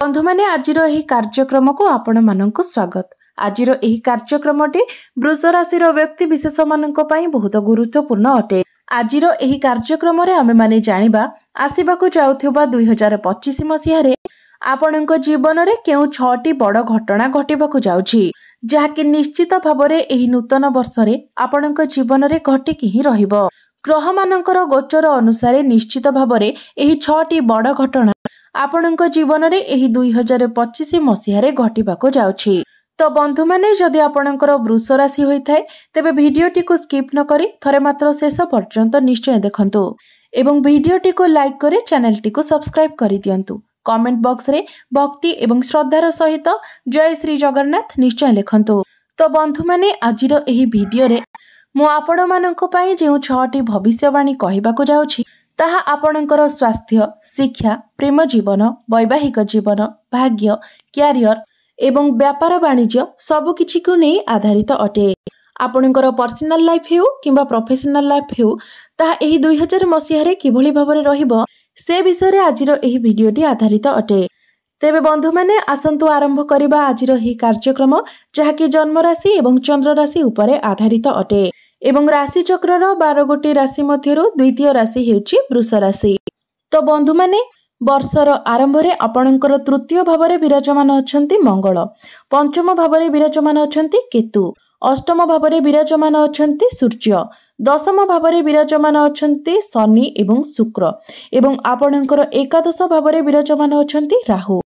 बंधु माने आजिर एही कार्यक्रम को आपण मानक स्वागत। आजिर एही कार्यक्रमटी वृष राशि व्यक्ति विशेष मानक पई बहुत गुरुत्वपूर्ण अटे। आजिर एही कार्यक्रम रे आमे माने जानिबा आसीबाकू जाउथबा 2025 मसिया रे आपणक जीवन रे केउ 6टी बड़ घटना घटिबाकू जाउछि, जाहाकि निश्चित भाबरे एही नूतन वर्ष रे आपणक जीवन रे घटिकी ही रहिबो। ग्रह मानकर गोचर अनुसार निश्चित भाबरे एही 6टी बड़ घटना आपणक जीवन रे एही 2025 मसिया रे घटिबाकू जाउछि। तो बंधु माने जदि आपणकर वृष राशि होइथाय तेबे भिडियोटी को स्किप न करी थरे मात्र शेष पर्यंत निश्चय देखंतु एवं भिडियोटी को लाइक करे चैनलटी को सब्सक्राइब करि दियंतु। कमेंट बॉक्स रे भक्ति एवं श्रद्धार सहित जय श्री जगन्नाथ निश्चय लिखंतु। तो बंधु माने आजिर एही भिडियो रे मु आपण मानक पई जेउ 6टी भविष्यवाणी कहिबाकू जाउछि ताहा आपणकर स्वास्थ्य, शिक्षा, प्रेम जीवन, वैवाहिक जीवन, भाग्य, क्यारियर एवं व्यापार वाणिज्य सबु किछि को नै आधारित अटे। आपणकर पर्सनल लाइफ हेउ किंबा प्रोफेशनल लाइफ हेउ ताहा एही 2000 मसिया रे किभली भाबरे रहिबो से विषय रे आजिर एही भिडियोटी आधारित अटे। तेबे बंधु माने आसंतु आरंभ करिबा आजिर एही कार्यक्रम जहाकि जन्म राशि एवं चंद्र राशि उपरे आधारित अटे एवं राशि चक्रर 12 गोटी राशि मध्यरु द्वितीय राशि हेउची वृष राशि। तो बंधु माने वर्षर आरंभ रे आपणकर तृतीय भावरे विराजमान अछंती मंगल, पंचम भावरे विराजमान अछंती केतु, अष्टम भावरे विराजमान अछंती सूर्य, दशम भावरे विराजमान अछंती शनि एवं शुक्र एवं आपणकर एकादश भावरे विराजमान अछंती राहु।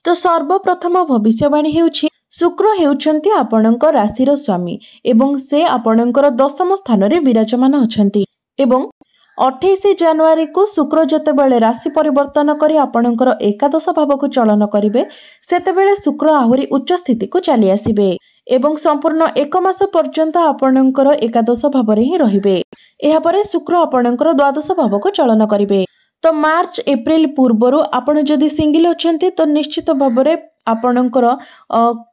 तो सर्वप्रथम भविष्यवाणी हेउची शुक्र हेउचंती आपणक राशिर स्वामी एवं से आपणकर दशम स्थान रे विराजमान अछंती एवं 28 जनवरी को शुक्र जेतेबेले राशि परिवर्तन करी आपणकर एकादश भाव को चलन करिवे सेतेबेले शुक्र आहुरी उच्च स्थिति को चली आसीबे एवं संपूर्ण 1 मास पर्यंत आपणकर एकादश भाव रे ही रहिबे। एहा परे शुक्र आपणकर द्वादश भाव को चलन करिवे। तो मार्च एप्रिल पूर्वरु आपण जदि सिंगल अछंती तो निश्चित भाबरे आपणकर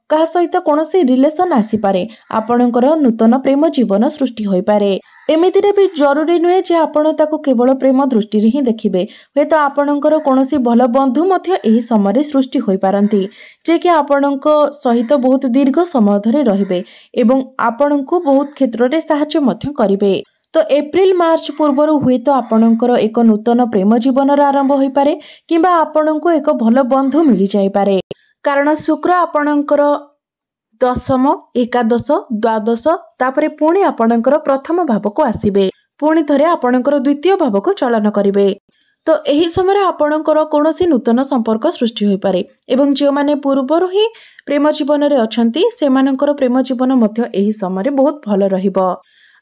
कहा सहित कोनोसी रिलेशन आसी पारे, आपणकर नूतन प्रेम जीवन सृष्टि होई पारे। एमितिरे भी जरूरी नुहे जे आपण ताको केवल प्रेम दृष्टि रे ही देखिबे, हे तो आपणकर कोनोसी भल बंधु मध्य एही समय सृष्टि होई पारंती जे कि आपणक सहित बहुत दीर्घ समय धरे रहिबे एवं आपणको बहुत क्षेत्र रे सहायता मध्य करिवे। तो एप्रिल मार्च पूर्वर हुए तो आपणकर एक नूतन प्रेम जीवन आरंभ होई पारे किंबा आपणको एक भल बंधु मिली जाई पारे, कारण शुक्र आपणकर दशम, एकादश, द्वादश तापरे पुणी आपणकर प्रथम भाव को आसीबे, पुणी थरे आपणकर द्वितीय भाव को चलन करिवे। तो एही समय आपणकर कोनोसी नूतन संपर्क सृष्टि होई पारे एवं जे माने पूर्वरु ही प्रेम जीवन रे अछंती सेमानकर प्रेम जीवन मध्य एही समय बहुत भल रहिबो।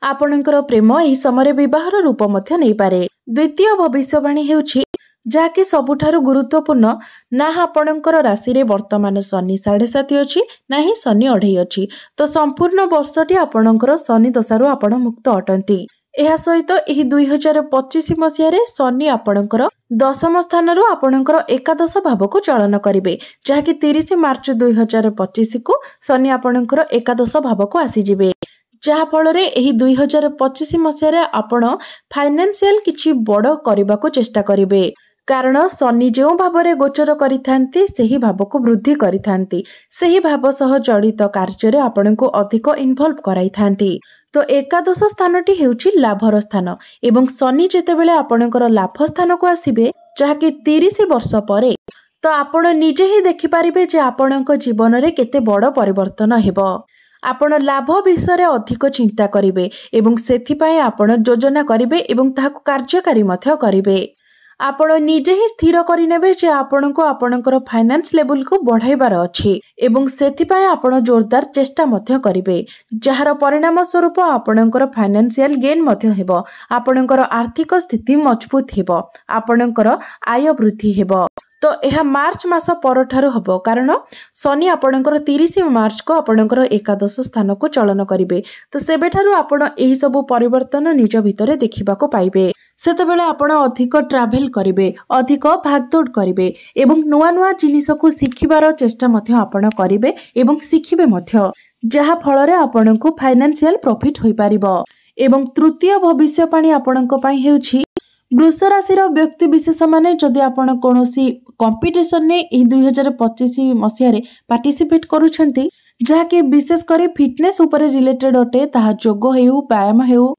आपणकर प्रेम एही समय विवाहर रूप मध्य नै पारे। द्वितीय भविष्यवाणी हेउछि जाकि सबुठारु गुरुत्वपूर्ण, ना आपणकर राशि रे वर्तमान शनि 7.5 अछि ना ही शनि 2.5 अछि। तो संपूर्ण वर्षटी आपणकर शनि दशारु आपण मुक्त अटंती। एहा सहित एही 2025 मसिया रे शनि आपणकर दशम स्थान रु आपणकर एकादश भाव को चलन करिवे, जाकि 30 मार्च 2025 को शनि आपणकर एकादश भाव को आसी जिवे, जहा फल रे एही 2025 मसिया रे आपण फाइनेंशियल किछि बड़ करबा को चेष्टा करिवे, कारण शनि जो भाव रे गोचर करिथांती सेही भाव को वृद्धि करिथांती, सेही भाव सह जड़ित कार्य रे आपण को अधिक इन्वॉल्व कराइथांती। तो एकादश स्थानटी हेउछि लाभर स्थान एवं शनि जेतेबेले आपणकर लाभ स्थान को आसीबे जहाकि 30 वर्ष परे, तो आपण निजे ही देखि पारिबे जे आपणक जीवन रे केते बड़ परिवर्तन हेबो। आपण लाभ विषय अधिक चिंता करिवे एवं सेथिपाई आपण योजना करिवे एवं ताहाको कार्यकारी मध्य करिवे। आपण निजे ही स्थिर करिनेबे जे आपणको आपणकर फाइनेंस लेवल को बढ़ाइबार अछि एवं सेथिपाई आपण जोरदार चेष्टा मध्य करिवे, जहार परिणाम स्वरूप आपणकर फाइनेंशियल गेन मध्य हेबो, आपणकर आर्थिक स्थिति मजबूत हेबो, आपणकर आय वृद्धि हेबो। तो यह मार्च मास परठारु हबो, कारण शनि आपणकर 30 मार्च को आपणकर एकादश स्थान को चलन करिवे। तो सेबेठारु आपण एही सब परिवर्तन निज भितरे देखिबा को पाइबे। सेतेबेले आपण अधिक ट्रैवल करिवे, अधिक भागदौड़ करिवे एवं नुआ नुआ जिनिस को शिखिबार चेष्टा मध्य आपण करिवे एवं शिखिबे मध्य, जहा फल रे आपण को फाइनेंशियल प्रॉफिट होई पारिबो। एवं तृतीय भविष्यवाणी आपणक पई हेउछि वृष राशि व्यक्ति विशेष माने जदि आपण कोनोसी कंपटीशन ने 2025 मसिया पार्टिसिपेट करूछंती जहाँकि विशेष करी फिटनेस उपरे रिलेटेड अटे ताहा जोग हेउ व्यायाम हेउ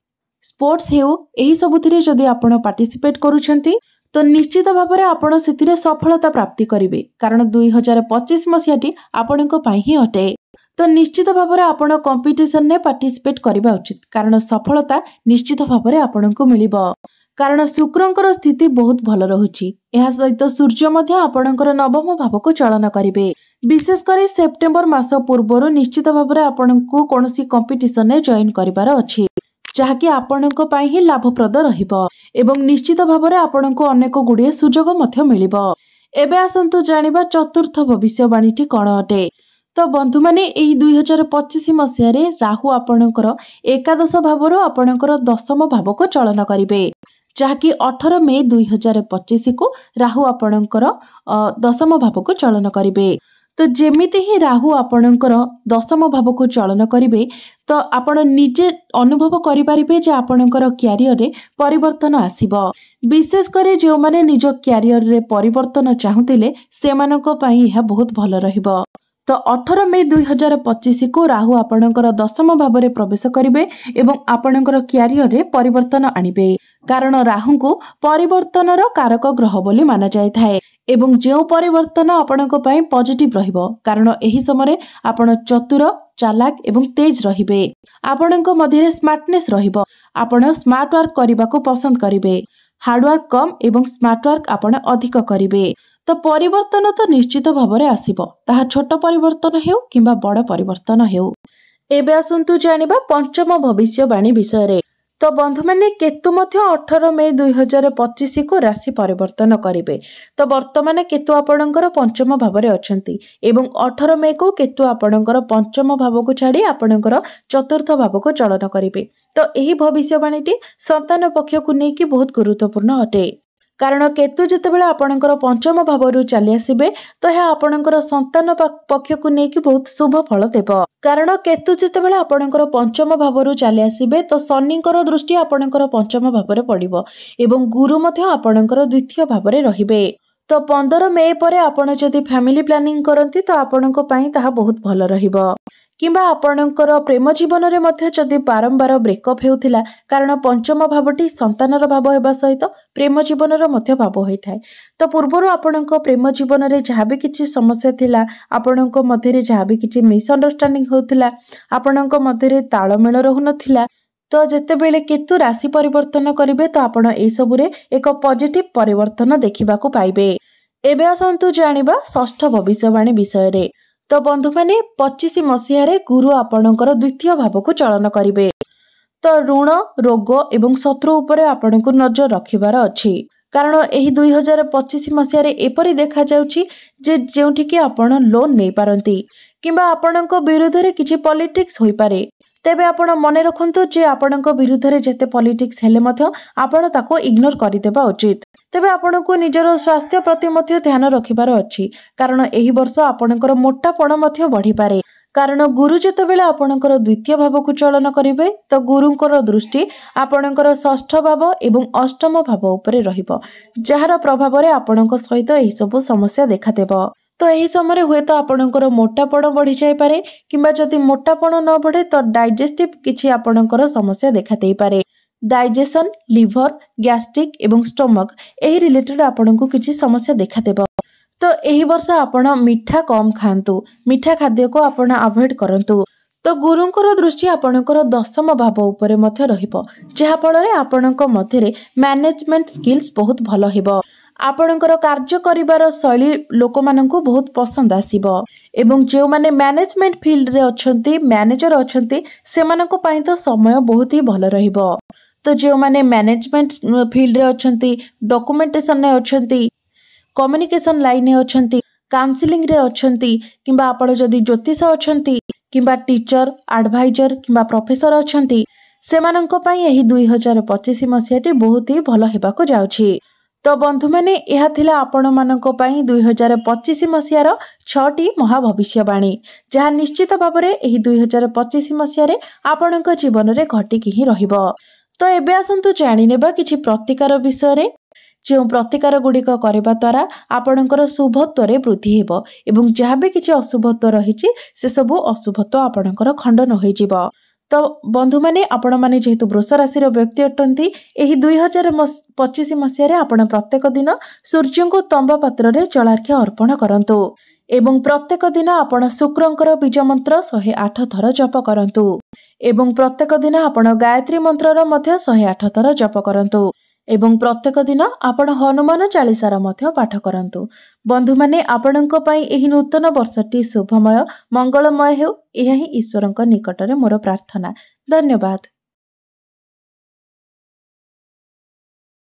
स्पोर्ट्स हेउ एही सबुथिरे जदि आपण पार्टिसिपेट करूछंती तो निश्चित भाव में आपण से सफलता प्राप्ति करेंगे कारण 2025 मसीहाटी आपणको पाई ही अटे। तो निश्चित भाव में आपण कंपटीशन ने पार्टिसिपेट करबा उचित कारण सफलता निश्चित भाव में आपणको मिलिबो कारण शुक्रंकर स्थिति बहुत भल रहुछि। एहा सहित सूर्य मध्य आपणकर नवम भाव को चलन करिवे। विशेषकर सेप्टेम्बर मास पूर्व निश्चित भाव में आपणको कोनोसी कंपटीशन ने जॉइन करिवार अछि जहाँकि आपणको पाई ही लाभप्रद रहिबो एवं निश्चित भाव में आपणको अनेक गुड़िए सुजोग मध्य मिलिबो। एबे आसंतु जानिबा चतुर्थ भविष्यवाणीटी कौन अटे। तो बंधु माने एही 2025 मसिया रे राहु आपणकर एकादश भावरो आपणकर दशम भाव को चलन करिवे जहाँकि 18 मई 2025 को राहु आपणकर दशम भाव को चलन करिवे। तो जेमिति ही राहु आपणकर दशम भाव को चलन करिवे तो आपण निजे अनुभव करिपारिबे जे आपणकर क्यारियर रे परिवर्तन आसीबो। विशेष करे जो माने निज क्यारियर रे परिवर्तन चाहुतिले सेमानको पई यह बहुत भल रहिबो। तो 18 मई 2025 को राहु आपणकर दशम भाव में प्रवेश करिवे एवं आपणकर क्यारियर रे परिवर्तन आनिबे कारण राहु को परिवर्तनर कारक ग्रह बोली माना जाय थाए एवं जो परिवर्तन आपणको पई पॉजिटिव रहिबो कारण एही समय आपण चतुर चालाक एवं तेज रहिबे आपणको मध्यरे स्मार्टनेस रहिबो आपण स्मार्ट वर्क करबा को पसंद करिवे हार्ड वर्क कम एवं स्मार्ट वर्क आपण अधिक करिवे। तो परिवर्तन तो निश्चित भाव में आसीबो ताहा छोट परिवर्तन हेउ किंबा बड़ परिवर्तन हेउ। एबे आसंतु जानिबा पंचम भविष्यवाणी विषय रे। तो बंधु माने केतु मध्य 18 मई 2025 को राशि परिवर्तन करिवे। तो वर्तमान केतु आपणकर पंचम भाव में अछंती एवं 18 मई को केतु आपणकर पंचम भाव को छाड़ी आपणकर चतुर्थ भाव को चलन करिवे। तो एही भविष्यवाणीटी संतान पक्ष को नेकी बहुत गुरुत्वपूर्ण अटे कारण केतु जितेबाला आपणकर पंचम भाव चली आसबे तो यह आपणकर संतान पक्ष को नेकी बहुत शुभ फल देव कारण केतु जितेबाला आपणकर पंचम भाव चली आसबे तो शनिकर दृष्टि आपणकर पंचम भाव में पड़िबो एवं गुरु मध्य आपणकर द्वितीय भाव में रहिबे। तो 15 मई पर आपण जदि फैमिली प्लानिंग करती तो आपणको पई ताहा बहुत भल रहिबो किंबा आपणकर प्रेम जीवन में मध्य जदि बारंबार ब्रेकअप हेउथिला कारण पंचम भावटी संतानर भाव हेबा सहित प्रेम जीवनर मध्य भाव होइथाय। तो पूर्वरु आपणको प्रेम जीवन में जहाँ भी किछि समस्या थिला आपणको मध्यरे जहाँ भी किछि मिसअंडरस्टैंडिंग होउथिला आपणको मध्यरे तालमेल रहु नथिला तो जेतेबेले केतु राशि परिवर्तन करिवे तो आपण ए सबुरे एक पॉजिटिव परिवर्तन देखिबा को पाइबे। एबे आसंतु जानिबा षष्ठ भविष्यवाणी विषय रे। तो बंधु माने 25 मसिया रे गुरु आपणकर द्वितीय भाव को चलन करिवे। तो ऋण रोग एवं शत्रु उपरे आपणको नजर रखिबार अछि कारण एही 2025 मसिया रे एपरि देखा जाउछि जे जेउठी कि आपण लोन नै पारंती किंबा आपणको विरुद्ध रे किछि पॉलिटिक्स होई पारे तेबे आपण मने रखंतु जे आपणको विरुद्ध रे जेते पॉलिटिक्स हेले मध्य आपण ताको इग्नोर करिदेबा उचित। तेबे आपणको निजर स्वास्थ्य प्रति मध्य ध्यान रखिबार अछि कारण एही वर्ष आपणकर मोटापण मध्य बढ़ी पारे कारण गुरु जेतेबेले आपणकर द्वितीय भाव को चलन करिवे तो गुरुंकर दृष्टि आपणकर षष्ठ भाव एवं अष्टम भाव उपरे रहिबो जहार प्रभाव रे आपणक सहित एही सब समस्या देखा देबो। तो यही समय हुए तो आपणकर मोटापण बढ़ी जाय पारे किंबा जदि मोटापण न बढ़े तो डाइजेस्टिव किछि आपणकर समस्या देखा देई पारे डाइजेशन लिवर गैस्ट्रिक एवं स्टोमक एही रिलेटेड आपणको किछि समस्या देखा देबो। तो एही वर्ष आपण मीठा कम खांतु मीठा खाद्य को आपण अवॉइड करंतु। तो गुरुंकर दृष्टि आपणकर दशम भाव उपरे मध्य रहिबो जहा फଳରେ आपणक मध्यरे मैनेजमेंट स्किल्स बहुत भलो हेबो आपणकर कार्य करिवार शैली लोक माननकु बहुत पसंद आसीबो एवं जे माने मैनेजमेंट फील्ड रे अछंती मैनेजर अछंती सेमानक पई तो समय बहुत ही भलो रहिबो। तो जे माने मैनेजमेंट फील्ड रे अछंती डॉक्यूमेंटेशन रे अछंती कम्युनिकेशन लाइन रे अछंती काउंसलिंग रे अछंती किंबा आपण जदी ज्योतिष अछंती किंबा टीचर एडवाइजर किंबा प्रोफेसर अछंती सेमानक पई एही 2025 मसियाटी बहुत ही भलो हेबाको जाउछि। तो बंधु माने यह थिला आपण मानक पई 2025 मसियार 6टी महाभविष्यवाणी जहाँ निश्चित भाव में एही 2025 मसिया रे आपणक जीवन रे घटिकी ही रहिबो। तो एबे आसंतु जानिनेबा किछि प्रतिकार विषय जो प्रतिकार गुड़िक करबा द्वारा आपणकर शुभत्वरे वृद्धि हेबो एवं जहाँ भी किछि अशुभत्व रहिछि से सबु अशुभत्व आपणकर खंडन होइजिबो। तो बंधु माने आपण माने जेहेतु वृष राशि व्यक्ति अटंती एही 2025 मसीह आपण प्रत्येक दिन सूर्य को तंबा पात्र रे जलार्घ्य अर्पण करंतु एवं प्रत्येक दिन आपण शुक्रंकर बीज मंत्र 108 थर जप करंतु एवं प्रत्येक दिन आपण गायत्री मंत्रर मध्य 108 थर जप करंतु एवं प्रत्येक दिन आपण हनुमान चालीसार मध्य पाठ करंतु। बंधु माने आपणक पई एही नूतन वर्षटी शुभमय मंगलमय हेउ एहा ही ईश्वरक निकटरे मोर प्रार्थना। धन्यवाद।